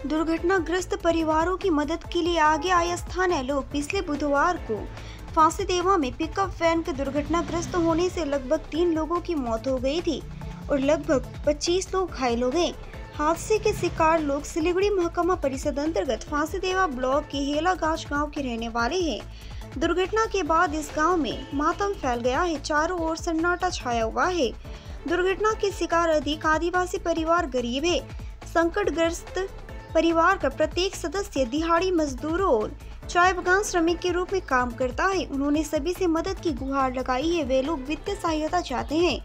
दुर्घटनाग्रस्त परिवारों की मदद के लिए आगे आए स्थानीय लोग पिछले बुधवार को फांसीदेवा में पिकअप वैन के दुर्घटनाग्रस्त होने से लगभग 3 लोगों की मौत हो गई थी और लगभग 25 लोग घायल हो गए। हादसे के शिकार लोग सिलीगुड़ी महकमा परिषद अंतर्गत फांसीदेवा ब्लॉक के हेलागाछ गांव के रहने वाले हैं। दुर्घटना के बाद इस गांव में मातम फैल गया है, चारों ओर सन्नाटा छाया हुआ है। दुर्घटना के शिकार अधिक आदिवासी परिवार गरीब है। संकटग्रस्त परिवार का प्रत्येक सदस्य दिहाड़ी मजदूरों और चाय बगान श्रमिक के रूप में काम करता है। उन्होंने सभी से मदद की गुहार लगाई है। वे लोग वित्तीय सहायता चाहते हैं।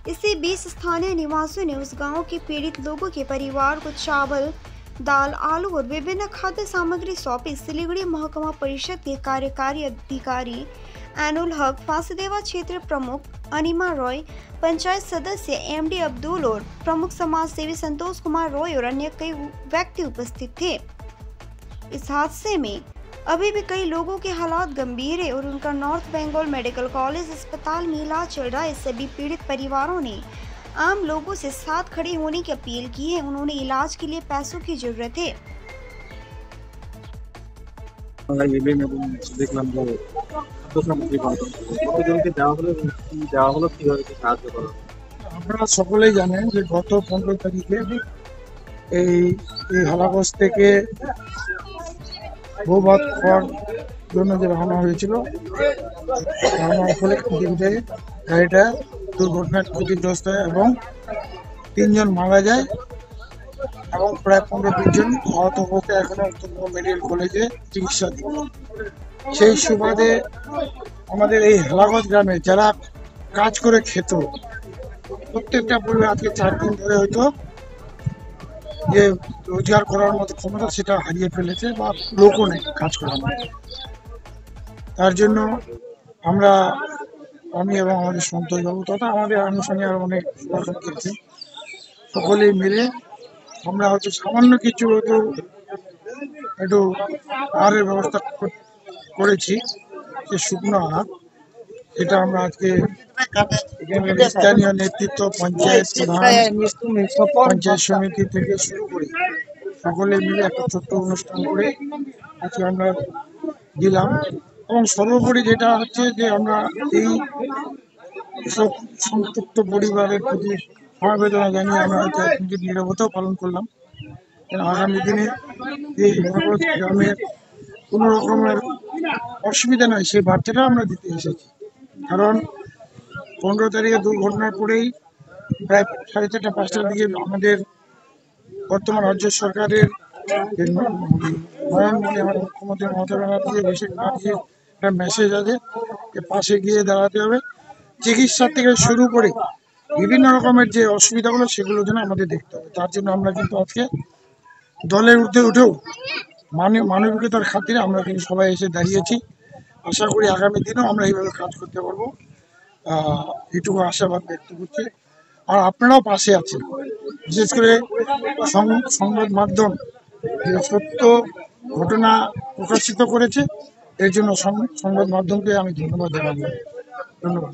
इसी बीच स्थानीय निवासियों ने उस गांव के पीड़ित लोगों के परिवार को चावल, दाल, आलू और विभिन्न खाद्य सामग्री सौंपी। सिलीगुड़ी महकमा परिषद के कार्यकारी अधिकारी एनुल हक, फांसीदेवा क्षेत्र प्रमुख अनिमा रॉय, पंचायत सदस्य एमडी अब्दुल और प्रमुख समाज सेवी संतोष कुमार रॉय और अन्य कई व्यक्ति उपस्थित थे। इस हादसे में अभी भी कई लोगों के हालात गंभीर है और उनका नॉर्थ बंगाल मेडिकल कॉलेज अस्पताल में इलाज चल रहा है। सभी पीड़ित परिवारों ने आम लोगों से साथ खड़े होने की अपील की है। उन्होंने इलाज के लिए पैसों की जरूरत है। আপনারা সকলেই জানেন যে গত 15 তারিখে এই হালাগঞ্জ থেকে বৌভাত খাওয়ার জন্য যে রওনা হয়েছিল, রওনার ফলে গাড়িটা দুর্ঘটনায় ক্ষতিগ্রস্ত হয় এবং 3 জন মারা যায় এবং প্রায় 15-20 জন আহত অবস্থায় এখনো মেডিকেল কলেজে চিকিৎসাধীন। সেই সুবাদে আমাদের এই হালাগঞ্জ গ্রামে যারা কাজ করে খেত, প্রত্যেকটা পরিবার আজকে 4 দিন ধরে হয়তো যে রোজগার করার মতো ক্ষমতা সেটা হারিয়ে ফেলেছে বা লোকও নেই কাজ করার মতো। তার জন্য আমি এবং আমাদের সন্তোষবাবু তথা আমাদের আনুষঙ্গে আরো অনেক সহযোগী আছে, সকলেই মিলে আমরা হয়তো সামান্য কিছু একটু আহারের ব্যবস্থা করেছি, যে শুকনো আহার, এটা আমরা আজকে স্থানীয় নেতৃত্ব, পঞ্চায়েত প্রধান, পঞ্চায়েত সমিতি থেকে শুরু করে সকলে মিলে একটা ছোট্ট অনুষ্ঠান করে আজকে আমরা দিলাম। এবং সর্বোপরি যেটা হচ্ছে যে আমরা এই সব সংযুক্ত পরিবারের প্রতি সমবেদনা জানিয়ে আমরা হয়তো নীরবতাও পালন করলাম। আগামী দিনে এই গ্রামের কোনো রকমের অসুবিধা নয় সেই বার্তাটা আমরা দিতে এসেছি। কারণ 15 তারিখে দুর্ঘটনার পরেই প্রায় 4:30-5টার দিকে আমাদের বর্তমান রাজ্য সরকারের নয়নমণি আমার মুখ্যমন্ত্রী মমতা ব্যানার্জি একটা মেসেজ আছে যে পাশে গিয়ে দাঁড়াতে হবে। চিকিৎসার থেকে শুরু করে বিভিন্ন রকমের যে অসুবিধাগুলো সেগুলো যেন আমাদের দেখতে হবে। তার জন্য আমরা কিন্তু আজকে দলের ঊর্ধ্বে উঠেও মানবিকতার খাতিরে আমরা কিন্তু সবাই এসে দাঁড়িয়েছি। আশা করি আগামী দিনেও আমরা এইভাবে কাজ করতে পারবো, এটুকু আশাবাদ ব্যক্ত করছি। আর আপনারাও পাশে আছেন, বিশেষ করে সংবাদ মাধ্যম যে সত্য ঘটনা প্রকাশিত করেছে, এর জন্য সংবাদ মাধ্যমকে আমি ধন্যবাদ জানাবো। ধন্যবাদ।